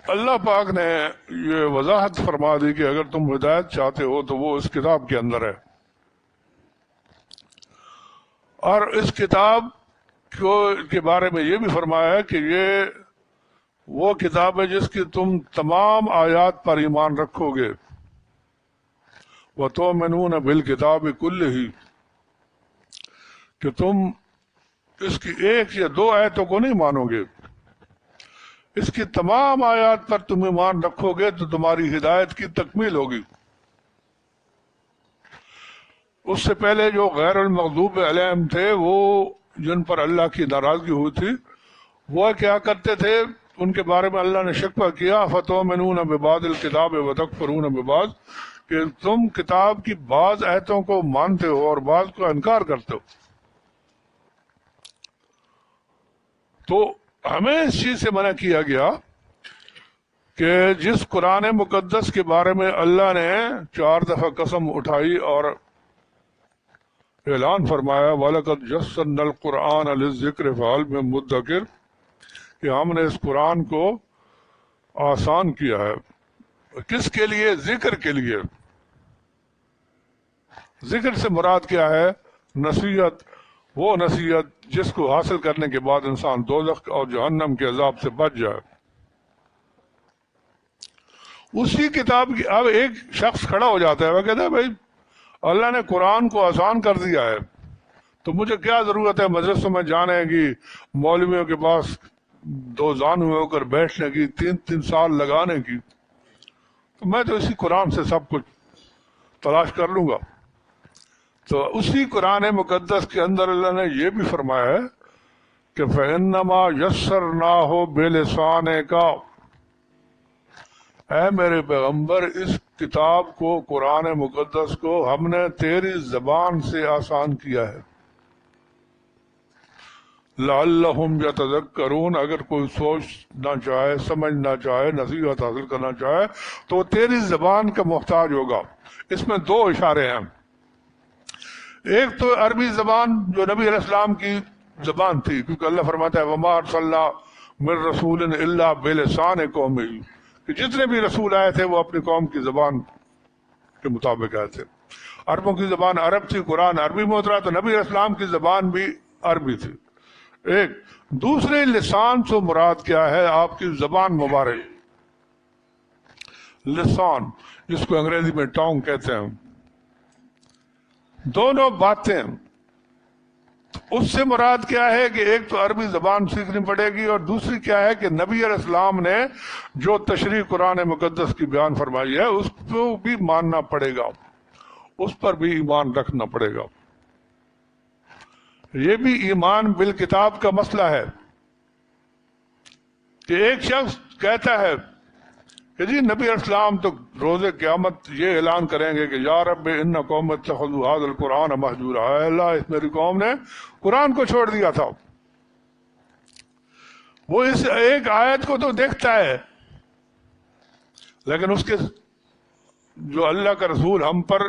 اللہ پاک نے یہ وضاحت فرما دی کہ اگر تم ہدایت چاہتے ہو تو وہ اس کتاب کے اندر ہے، اور اس کتاب کے بارے میں یہ بھی فرمایا ہے کہ یہ وہ کتاب ہے جس کی تم تمام آیات پر ایمان رکھو گے، وَتُؤْمِنُونَ بِالْكِتَابِ كُلِّهِ، کہ تم اس کی ایک یا دو آیتوں کو نہیں مانو گے، اس کی تمام آیات پر تم ایمان رکھو گے تو تمہاری ہدایت کی تکمیل ہوگی۔ اس سے پہلے جو غیر المغضوب علیہم تھے، وہ جن پر اللہ کی ناراضگی ہوئی تھی، وہ کیا کرتے تھے، ان کے بارے میں اللہ نے شکوہ کیا، فَتُؤْمِنُونَ بِبَعْضِ الْكِتَابِ وَتَكْفُرُونَ بِبَعْضٍ، کہ تم کتاب کی بعض آیتوں کو مانتے ہو اور بعض کو انکار کرتے ہو۔ تو ہمیں اس چیز سے منع کیا گیا کہ جس قرآن مقدس کے بارے میں اللہ نے 4 دفعہ قسم اٹھائی اور اعلان فرمایا وَلَقَدْ يَسَّرْنَا الْقُرْآنَ لِلذِّكْرِ فَهَلْ مِن مُدَّكِرٍ، کہ ہم نے اس قرآن کو آسان کیا ہے، کس کے لیے؟ ذکر کے لیے۔ ذکر سے مراد کیا ہے؟ نصیحت، وہ نصیحت جس کو حاصل کرنے کے بعد انسان دوزخ اور جہنم کے عذاب سے بچ جائے۔ اسی کتاب کی اب ایک شخص کھڑا ہو جاتا ہے، وہ کہتا ہے بھائی اللہ نے قرآن کو آسان کر دیا ہے، تو مجھے کیا ضرورت ہے مدرسوں میں جانے کی، مولویوں کے پاس 2 زانو ہو کر بیٹھنے کی، 3 سال لگانے کی، تو میں تو اسی قرآن سے سب کچھ تلاش کر لوں گا۔ تو اسی قرآن مقدس کے اندر اللہ نے یہ بھی فرمایا ہے کہ فَإِنَّمَا يَسَّرْنَاهُ بِلِسَانِكَ، اے میرے پیغمبر اس کتاب کو، قرآن مقدس کو ہم نے تیری زبان سے آسان کیا ہے، لَعَلَّهُمْ يَتَذَكَّرُونَ، اگر کوئی سوچنا چاہے، سمجھنا چاہے، نصیحت حاصل کرنا چاہے تو تیری زبان کا محتاج ہوگا۔ اس میں 2 اشارے ہیں، ایک تو عربی زبان جو نبی علیہ السلام کی زبان تھی، کیونکہ اللہ فرماتا ہے وَمَا أَرْسَلْنَا مِن رَسُولٍ إِلَّا بِلِسَانِ قَوْمِهِ، کہ جتنے بھی رسول آئے تھے وہ اپنی قوم کی زبان کے مطابق آئے تھے۔ عربوں کی زبان عرب تھی، قرآن عربی میں اترا، تو نبی علیہ السلام کی زبان بھی عربی تھی۔ ایک دوسرے لسان سے مراد کیا ہے؟ آپ کی زبان مبارک، لسان جس کو انگریزی میں ٹانگ کہتے ہیں، دونوں باتیں۔ اس سے مراد کیا ہے کہ ایک تو عربی زبان سیکھنی پڑے گی، اور دوسری کیا ہے کہ نبی علیہ السلام نے جو تشریح قرآن مقدس کی بیان فرمائی ہے اس کو بھی ماننا پڑے گا، اس پر بھی ایمان رکھنا پڑے گا۔ یہ بھی ایمان بالکتاب کا مسئلہ ہے کہ ایک شخص کہتا ہے کہ جی نبی علیہ السلام تو روز قیامت یہ اعلان کریں گے کہ یا رب ان قوم اتخذوا ھذا القرآن مہجورا، اے اللہ اس میری قوم نے قرآن کو چھوڑ دیا تھا۔ وہ اس ایک آیت کو تو دیکھتا ہے، لیکن اس کے جو اللہ کا رسول ہم پر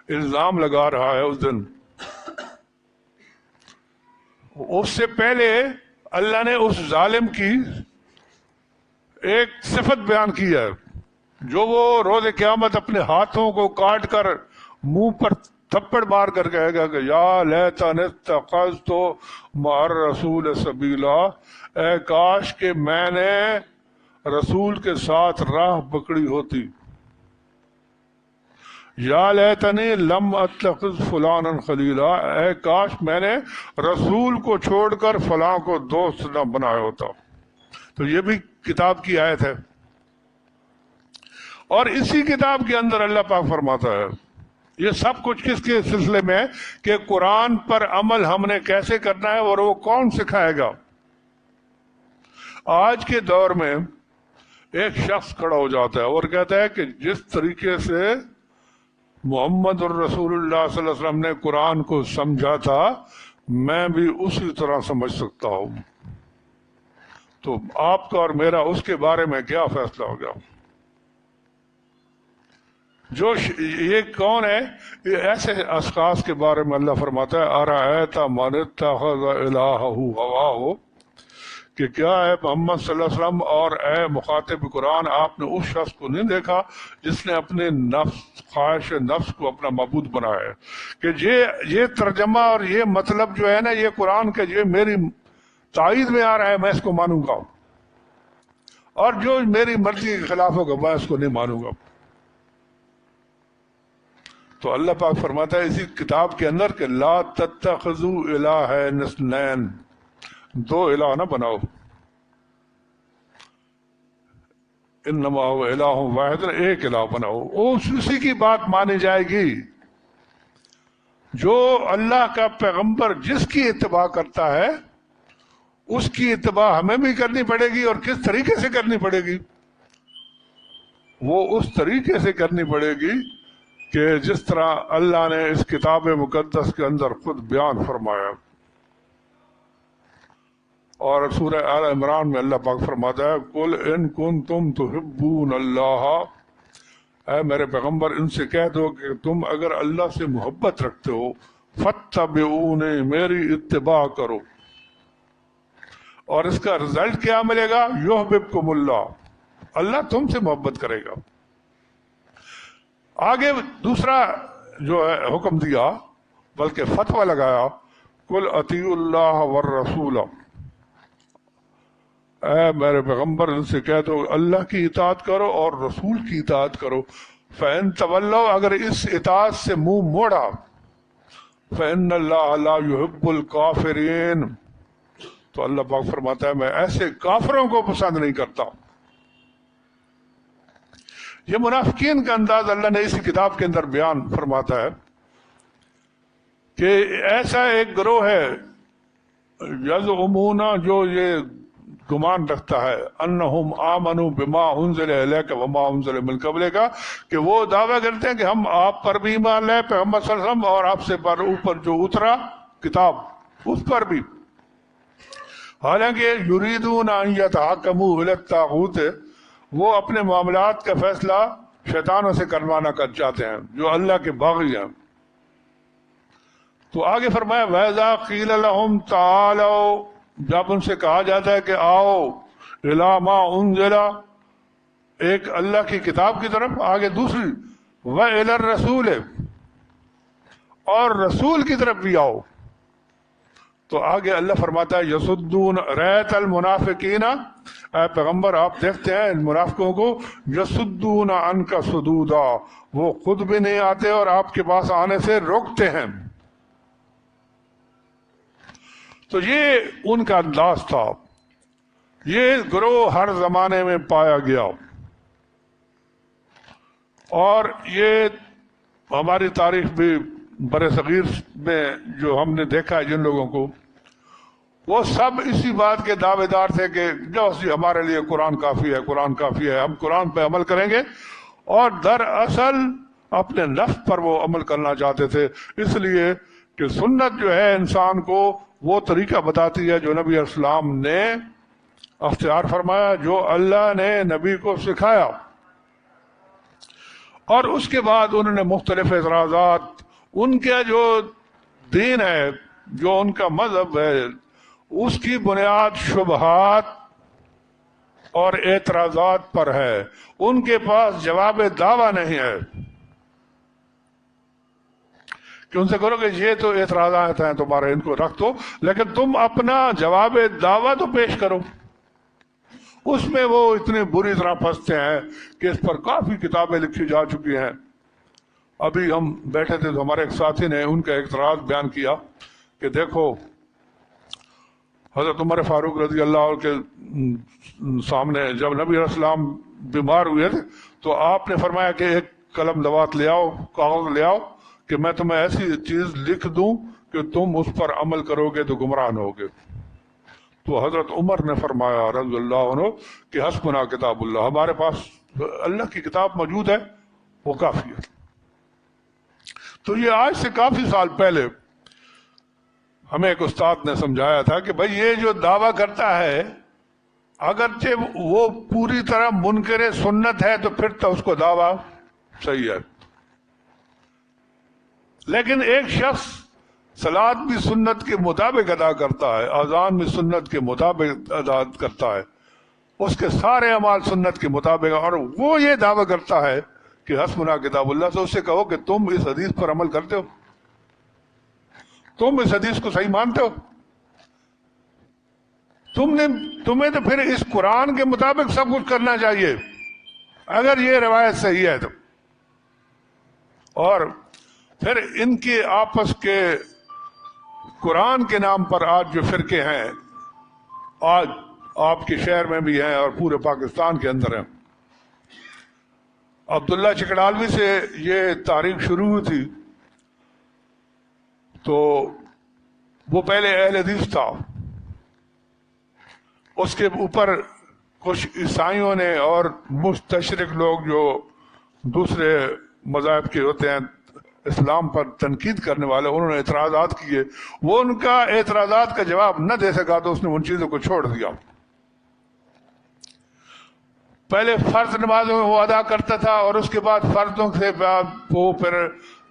الزام لگا رہا ہے اس دن، اس سے پہلے اللہ نے اس ظالم کی ایک صفت بیان کی ہے، جو وہ روز قیامت اپنے ہاتھوں کو کاٹ کر منہ پر تھپڑ مار کر کہے گا کہ یا لیتنی اتخذت مع الرسول سبیلا، اے کاش کہ میں نے رسول کے ساتھ راہ پکڑی ہوتی، یا لیتنی لم اتخذ فلانا خلیلا، اے کاش میں نے رسول کو چھوڑ کر فلاں کو دوست نہ بنایا ہوتا۔ تو یہ بھی کتاب کی آیت ہے، اور اسی کتاب کے اندر اللہ پاک فرماتا ہے یہ سب کچھ کس کے سلسلے میں ہے کہ قرآن پر عمل ہم نے کیسے کرنا ہے، اور وہ کون سکھائے گا۔ آج کے دور میں ایک شخص کھڑا ہو جاتا ہے اور کہتا ہے کہ جس طریقے سے محمد الرسول اللہ صلی اللہ علیہ وسلم نے قرآن کو سمجھا تھا میں بھی اسی طرح سمجھ سکتا ہوں، تو آپ کا اور میرا اس کے بارے میں کیا فیصلہ ہوگا؟ جو یہ کون ہے؟ یہ ایسے اشخاص کے بارے میں اللہ فرماتا ہے ارأیت من اتخذ الہہ ہواہ، کہ کیا ہے محمد صلی اللہ علیہ وسلم اور اے مخاطب قرآن، آپ نے اس شخص کو نہیں دیکھا جس نے اپنے نفس، خواہش نفس کو اپنا معبود بنایا ہے؟ کہ یہ ترجمہ اور یہ مطلب جو ہے نا یہ قرآن کے، یہ میری تائید میں آ رہا ہے، میں اس کو مانوں گا، اور جو میری مرضی کے خلاف ہوگا میں اس کو نہیں مانوں گا۔ تو اللہ پاک فرماتا ہے اسی کتاب کے اندر کہ لا تتخذوا الہین اثنین، دو الہ نہ بناؤ، انما هو الہ واحد، ایک الہ بناؤ، اسی کی بات مانی جائے گی۔ جو اللہ کا پیغمبر جس کی اتباع کرتا ہے اس کی اتباع ہمیں بھی کرنی پڑے گی، اور کس طریقے سے کرنی پڑے گی؟ وہ اس طریقے سے کرنی پڑے گی کہ جس طرح اللہ نے اس کتاب مقدس کے اندر خود بیان فرمایا۔ اور سورہ آل عمران میں اللہ پاک فرماتا ہے قل ان کنتم تحبون اللہ، اے میرے پیغمبر ان سے کہہ دو کہ تم اگر اللہ سے محبت رکھتے ہو فاتبعونی، میری اتباع کرو، اور اس کا رزلٹ کیا ملے گا؟ یحببکم اللہ، اللہ تم سے محبت کرے گا۔ آگے دوسرا جو ہے حکم دیا، بلکہ فتویٰ لگایا، قل اطیعوا اللہ والرسول، اے میرے پیغمبر ان سے کہہ دو اللہ کی اطاعت کرو اور رسول کی اطاعت کرو۔ فَإِن تَوَلَّوْا، اگر اس اطاعت سے منہ موڑا، فَإِنَّ اللَّهَ لَا يُحِبُّ الْكَافِرِينَ، تو اللہ پاک فرماتا ہے میں ایسے کافروں کو پسند نہیں کرتا۔ یہ منافقین کا انداز اللہ نے اسی کتاب کے اندر بیان فرماتا ہے کہ ایسا ایک گروہ ہے یزعمون، جو یہ گمان رکھتا ہے، انہم آمنوا بما انزل الیک وما انزل من قبلک، کہ وہ دعویٰ کرتے ہیں کہ ہم آپ پر بھی ایمان لائے، پیغمبر صلی اللہ علیہ وسلم، اور آپ سے پر اوپر جو اترا کتاب اس پر بھی، حالانکہ یریدون ان یتحکموا الی الطاغوت، وہ اپنے معاملات کا فیصلہ شیطانوں سے کروانا چاہتے ہیں جو اللہ کے باغی ہیں۔ تو آگے فرمایا وَإِذَا قِيلَ لَهُمْ تَعَالَوْا، جب ان سے کہا جاتا ہے کہ آؤ اِلَىٰ مَا أُنزِلَ، ایک اللہ کی کتاب کی طرف، آگے دوسری وَإِلَى الرَّسُولِ، اور رسول کی طرف بھی آؤ، تو آگے اللہ فرماتا ہے یسدون رأیت المنافقین، اے پیغمبر آپ دیکھتے ہیں ان منافقوں کو، یسدون عنک صدودا، وہ خود بھی نہیں آتے اور آپ کے پاس آنے سے روکتے ہیں۔ تو یہ ان کا انداز تھا، یہ گروہ ہر زمانے میں پایا گیا، اور یہ ہماری تاریخ بھی بر صغیر میں جو ہم نے دیکھا ہے جن لوگوں کو، وہ سب اسی بات کے دعوے دار تھے کہ جو ہمارے لیے قرآن کافی ہے، قرآن کافی ہے، ہم قرآن پہ عمل کریں گے، اور دراصل اپنے نفس پر وہ عمل کرنا چاہتے تھے، اس لیے کہ سنت جو ہے انسان کو وہ طریقہ بتاتی ہے جو نبی علیہ السلام نے اختیار فرمایا، جو اللہ نے نبی کو سکھایا، اور اس کے بعد انہوں نے مختلف اعتراضات، ان کا جو دین ہے، جو ان کا مذہب ہے، اس کی بنیاد شبہات اور اعتراضات پر ہے، ان کے پاس جواب دعویٰ نہیں ہے کہ ان سے کرو کہ یہ تو اعتراضات ہیں تمہارے، ان کو رکھ دو، لیکن تم اپنا جواب دعویٰ تو پیش کرو۔ اس میں وہ اتنے بری طرح پھنستے ہیں کہ اس پر کافی کتابیں لکھی جا چکی ہیں۔ ابھی ہم بیٹھے تھے تو ہمارے ایک ساتھی نے ان کا اعتراض بیان کیا کہ دیکھو حضرت عمر فاروق رضی اللہ عنہ کے سامنے جب نبی علیہ السلام بیمار ہوئے تھے تو آپ نے فرمایا کہ ایک قلم لوات لے آؤ، کاغذ لے آؤ، کہ میں تمہیں ایسی چیز لکھ دوں کہ تم اس پر عمل کرو گے تو گمراہ نہ ہوگے۔ تو حضرت عمر نے فرمایا رضی اللہ عنہ کہ حسبنا کتاب اللہ، ہمارے پاس اللہ کی کتاب موجود ہے، وہ کافی ہے۔ تو یہ آج سے کافی سال پہلے ہمیں ایک استاد نے سمجھایا تھا کہ بھائی یہ جو دعویٰ کرتا ہے اگرچہ وہ پوری طرح منکر سنت ہے تو پھر تو اس کو دعویٰ صحیح ہے، لیکن ایک شخص سلاد بھی سنت کے مطابق ادا کرتا ہے، اذان بھی سنت کے مطابق ادا کرتا ہے، اس کے سارے اعمال سنت کے مطابق، اور وہ یہ دعویٰ کرتا ہے کہ حسبنا کتاب اللہ. تو اس سے کہو کہ تم اس حدیث پر عمل کرتے ہو، تم اس حدیث کو صحیح مانتے ہو، تمہیں تو پھر اس قرآن کے مطابق سب کچھ کرنا چاہیے اگر یہ روایت صحیح ہے تو. اور پھر ان کے آپس کے قرآن کے نام پر آج جو فرقے ہیں، آج آپ کے شہر میں بھی ہیں اور پورے پاکستان کے اندر ہیں. عبداللہ چکڑالوی سے یہ تاریخ شروع ہوئی تھی، تو وہ پہلے اہل حدیث تھا، اس کے اوپر کچھ عیسائیوں نے اور مستشرق لوگ جو دوسرے مذاہب کے ہوتے ہیں، اسلام پر تنقید کرنے والے، انہوں نے اعتراضات کیے. وہ ان کا اعتراضات کا جواب نہ دے سکا تو اس نے ان چیزوں کو چھوڑ دیا. پہلے فرض نمازوں میں وہ ادا کرتا تھا، اور اس کے بعد فرضوں سے بعد وہ پھر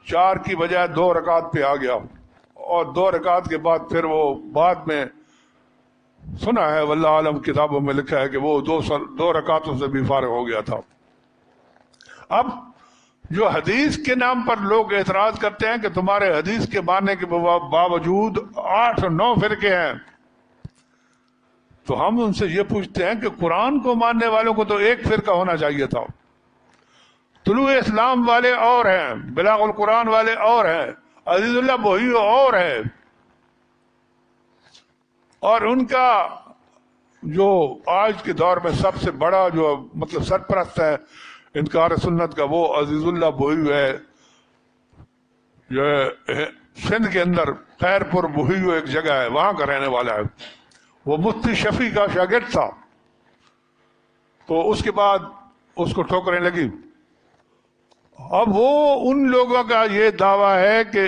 4 کی بجائے 2 رکعت پہ آ گیا، اور 2 رکعت کے بعد پھر وہ بعد میں سنا ہے، واللہ عالم کتابوں میں لکھا ہے کہ وہ 2 رکعتوں سے بھی فارغ ہو گیا تھا. اب جو حدیث کے نام پر لوگ اعتراض کرتے ہیں کہ تمہارے حدیث کے ماننے کے باوجود 8 اور 9 فرقے ہیں، تو ہم ان سے یہ پوچھتے ہیں کہ قرآن کو ماننے والوں کو تو ایک فرقہ ہونا چاہیے تھا. طلوع اسلام والے اور ہیں، بلاغ القرآن والے اور ہیں، عزیز اللہ بوئی اور ہے، اور ان کا جو آج کے دور میں سب سے بڑا جو مطلب سرپرست ہے انکار سنت کا، وہ عزیز اللہ بوئی ہے، جو سندھ کے اندر خیر پور بوئی ایک جگہ ہے، وہاں کا رہنے والا ہے. وہ مفتی شفیع کا شاگرد تھا، تو اس کے بعد اس کو ٹھوکریں لگی. اب وہ ان لوگوں کا یہ دعویٰ ہے کہ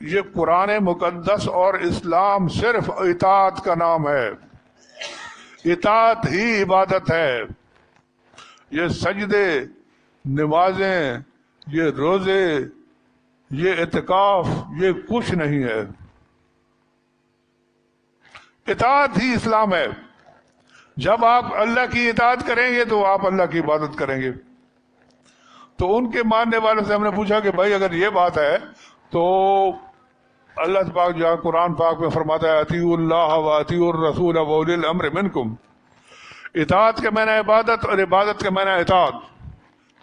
یہ قرآن مقدس اور اسلام صرف اطاعت کا نام ہے، اطاعت ہی عبادت ہے. یہ سجدے، نمازیں، یہ روزے، یہ اعتکاف، یہ کچھ نہیں ہے. اطاعت ہی اسلام ہے. جب آپ اللہ کی اطاعت کریں گے تو آپ اللہ کی عبادت کریں گے. تو ان کے ماننے والوں سے ہم نے پوچھا کہ بھائی اگر یہ بات ہے تو اللہ پاک جو قرآن پاک میں فرماتا ہے اطیعوا اللہ و اطیعوا الرسول و اولی الامر منکم، اطاعت کا معنی عبادت اور عبادت کا معنی اطاعت.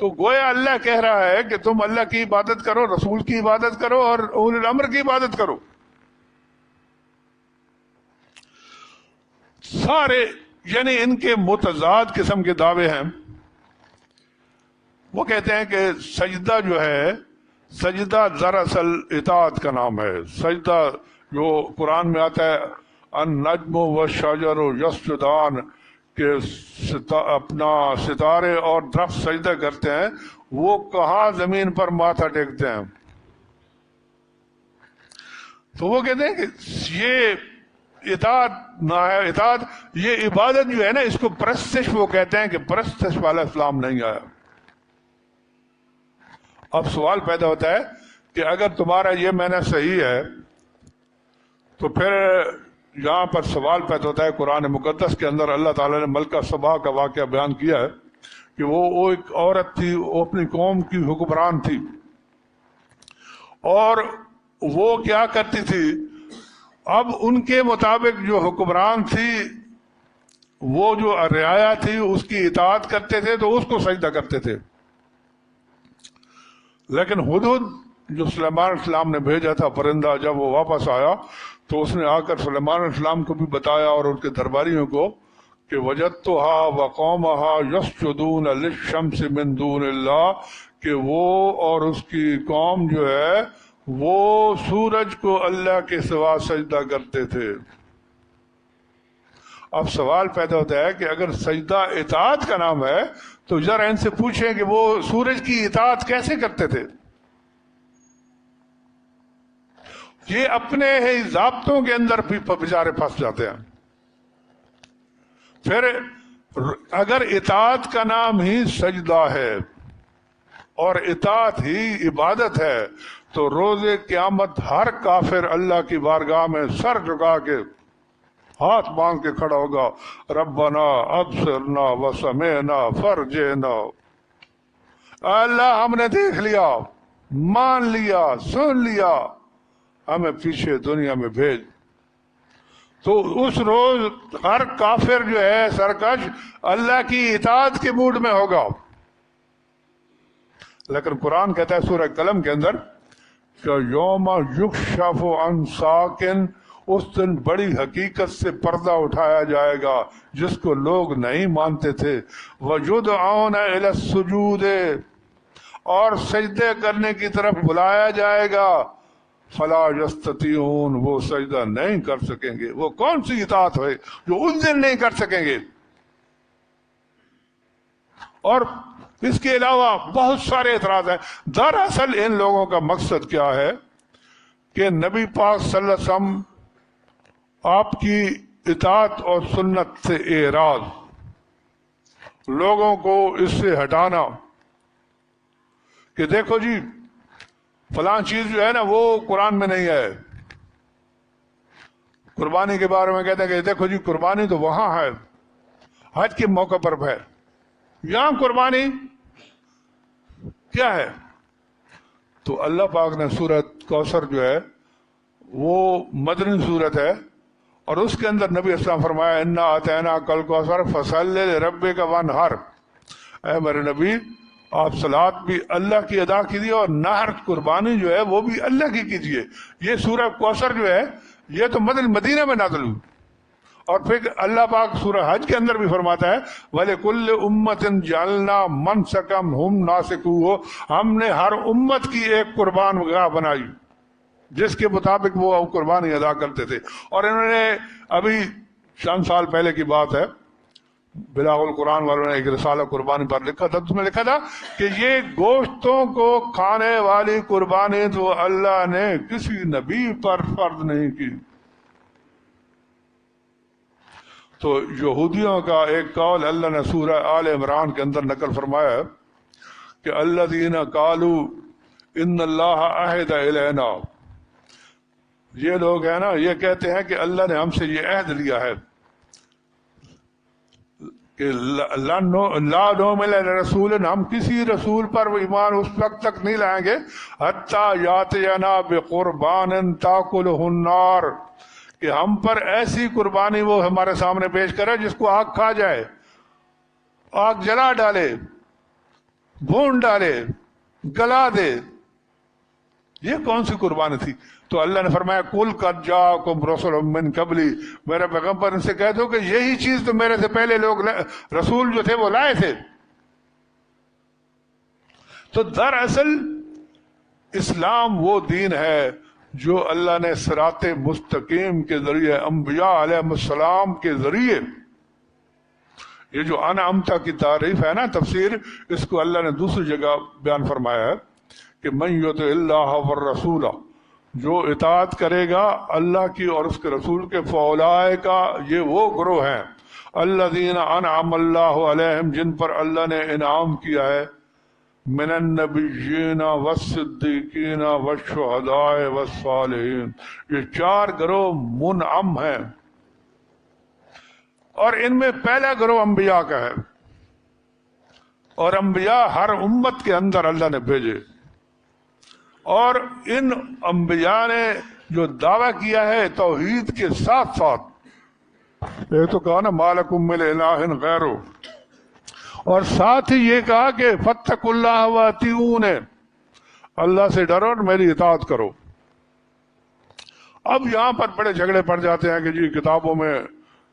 تو گویا اللہ کہہ رہا ہے کہ تم اللہ کی عبادت کرو، رسول کی عبادت کرو اور اولی الامر کی عبادت کرو. سارے یعنی ان کے متضاد قسم کے دعوے ہیں. وہ کہتے ہیں کہ سجدہ جو ہے، سجدہ دراصل اطاعت کا نام ہے. سجدہ جو قرآن میں آتا ہے النجم والشجر یسجدان، کہ اپنا ستارے اور درخت سجدہ کرتے ہیں، وہ کہاں زمین پر ماتھا ٹیکتے ہیں. تو وہ کہتے ہیں کہ یہ اطاعت نہ ہے. اطاعت یہ عبادت جو ہے نا، اس کو پرستش وہ کہتے ہیں کہ پرستش والا اسلام نہیں آیا. اب سوال پیدا ہوتا ہے کہ اگر تمہارا یہ معنی صحیح ہے تو پھر یہاں پر سوال پیدا ہوتا ہے، قرآن مقدس کے اندر اللہ تعالیٰ نے ملکہ سبا کا واقعہ بیان کیا ہے کہ وہ ایک عورت تھی، وہ اپنی قوم کی حکمران تھی، اور وہ کیا کرتی تھی، اب ان کے مطابق جو حکمران تھی، وہ جو رعایا تھی اس کی اطاعت کرتے تھے تو اس کو سجدہ کرتے تھے. لیکن ہدہد جو سلیمان علیہ السلام نے بھیجا تھا پرندہ، جب وہ واپس آیا تو اس نے آ کر سلیمان علیہ السلام کو بھی بتایا اور ان کے درباریوں کو کہ وجدتها وقومها يسجدون للشمس من دون اللہ، کہ وہ اور اس کی قوم جو ہے وہ سورج کو اللہ کے سوا سجدہ کرتے تھے. اب سوال پیدا ہوتا ہے کہ اگر سجدہ اطاعت کا نام ہے تو ذرا ان سے پوچھیں کہ وہ سورج کی اطاعت کیسے کرتے تھے. یہ اپنے ہی ضابطوں کے اندر بھی بیچارے پھنس جاتے ہیں. پھر اگر اطاعت کا نام ہی سجدہ ہے اور اطاعت ہی عبادت ہے تو روز قیامت ہر کافر اللہ کی بارگاہ میں سر جھکا کے ہاتھ باندھ کے کھڑا ہوگا، ربنا ابصرنا وسمعنا فرجنا، اللہ ہم نے دیکھ لیا، مان لیا، سن لیا، ہمیں پیچھے دنیا میں بھیج۔ تو اس روز ہر کافر جو ہے سرکش اللہ کی اطاعت کے موڈ میں ہوگا۔ لیکن قرآن کہتا ہے سورہ قلم کے اندر کہ یوم یکشف عن ساق، اس دن بڑی حقیقت سے پردہ اٹھایا جائے گا جس کو لوگ نہیں مانتے تھے، وَيُدْعَوْنَ إِلَى السُّجُودِ، اور سجدے کرنے کی طرف بلایا جائے گا، فَلَا يَسْتَطِيعُونَ، وہ سجدہ نہیں کر سکیں گے۔ وہ کون سی اطاعت ہے جو اس دن نہیں کر سکیں گے؟ اور اس کے علاوہ بہت سارے اعتراض ہیں۔ دراصل ان لوگوں کا مقصد کیا ہے کہ نبی پاک صلی اللہ علیہ وسلم آپ کی اطاعت اور سنت سے اعراض، لوگوں کو اس سے ہٹانا کہ دیکھو جی فلاں چیز جو ہے نا وہ قرآن میں نہیں ہے۔ قربانی کے بارے میں کہتے ہیں کہ دیکھو جی قربانی تو وہاں ہے، حج کے موقع پر ہے، یہاں قربانی کیا ہے؟ تو اللہ پاک نے سورۃ کوثر جو ہے وہ مدنی سورت ہے، اور اس کے اندر نبی اسلام فرمایا انا اعطیناک الکوثر فصل لربک وانحر، اے میرے نبی آپ صلات بھی اللہ کی ادا کیجیے اور نہر قربانی جو ہے وہ بھی اللہ کی کیجیے۔ یہ سورہ کوثر جو ہے یہ تو مدینہ میں نازل ہوئی، اور پھر اللہ پاک سورہ حج کے اندر بھی فرماتا ہے وَلِكُلِّ أُمَّةٍ جَعَلْنَا مَنْسَكًا هُمْ نَاسِكُوهُ، ہم نے ہر امت کی ایک قربان گاہ بنائی جس کے مطابق وہ قربانی ادا کرتے تھے۔ اور انہوں نے ابھی چند سال پہلے کی بات ہے، بلاغ القرآن والوں نے ایک رسالہ قربانی پر لکھا تھا، اس میں لکھا تھا کہ یہ گوشتوں کو کھانے والی قربانی تو اللہ نے کسی نبی پر فرض نہیں کی۔ تو یہودیوں کا ایک قول اللہ نے سورہ آل عمران کے اندر نقل فرمایا ہے کہ الذین قالوا ان اللہ عہد الینا، یہ لوگ ہیں نا یہ کہتے ہیں کہ اللہ نے ہم سے یہ عہد لیا ہے کہ لا نؤمن لرسول، ہم کسی رسول پر ایمان اس وقت تک نہیں لائیں گے حتی یاتینا بقربان تاکلہ النار، کہ ہم پر ایسی قربانی وہ ہمارے سامنے پیش کرے جس کو آگ کھا جائے، آگ جلا ڈالے، بھون ڈالے، گلا دے۔ یہ کون سی قربانی تھی؟ تو اللہ نے فرمایا قل قد جاءکم رسول من قبلی، میرے پیغمبر ان سے کہہ دو کہ یہی چیز تو میرے سے پہلے لوگ رسول جو تھے وہ لائے تھے۔ تو دراصل اسلام وہ دین ہے جو اللہ نے صراط مستقیم کے ذریعے انبیاء علیہ السلام کے ذریعے، یہ جو انعمتا کی تعریف ہے نا تفسیر، اس کو اللہ نے دوسری جگہ بیان فرمایا ہے کہ من یطع اللہ والرسول، جو اطاعت کرے گا اللہ کی اور اس کے رسول کے، فاولئک، یہ وہ گروہ ہیں الذین انعم اللہ علیہم، جن پر اللہ نے انعام کیا ہے، من النبیین والصدیقین والشہداء والصالحین، یہ چار گروہ منعم ہیں، اور ان میں پہلا گروہ انبیاء کا ہے، اور انبیاء ہر امت کے اندر اللہ نے بھیجے، اور ان انبیاء نے جو دعویٰ کیا ہے توحید کے ساتھ ساتھ، یہ تو کہا نا ما لکم من الہ غیرہ، اور ساتھ ہی یہ کہا کہ فاتقوا اللہ واطیعون، اللہ سے ڈرو اور میری اطاعت کرو۔ اب یہاں پر بڑے جھگڑے پڑ جاتے ہیں کہ جی کتابوں میں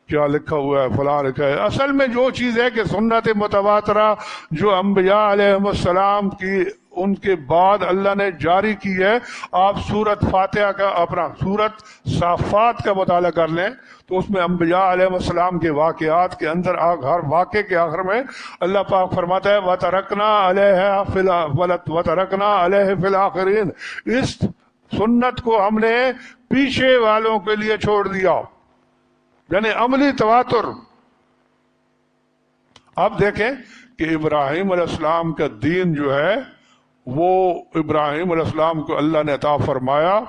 کیا لکھا ہوا ہے، فلاں لکھا ہے۔ اصل میں جو چیز ہے کہ سنت متواترہ جو انبیاء علیہ السلام کی ان کے بعد اللہ نے جاری کی ہے، آپ سورت فاتحہ کا اپنا سورت صافات کا مطالعہ کر لیں تو اس میں انبیاء علیہ السلام کے واقعات کے اندر ہر واقعے کے آخر میں اللہ پاک فرماتا ہے وَتَرَكْنَا عَلَيْهِ فِي الْآخِرِينَ، اس سنت کو ہم نے پیچھے والوں کے لیے چھوڑ دیا، یعنی عملی تواتر۔ اب دیکھیں کہ ابراہیم علیہ السلام کا دین جو ہے وہ ابراہیم علیہ السلام کو اللہ نے عطا فرمایا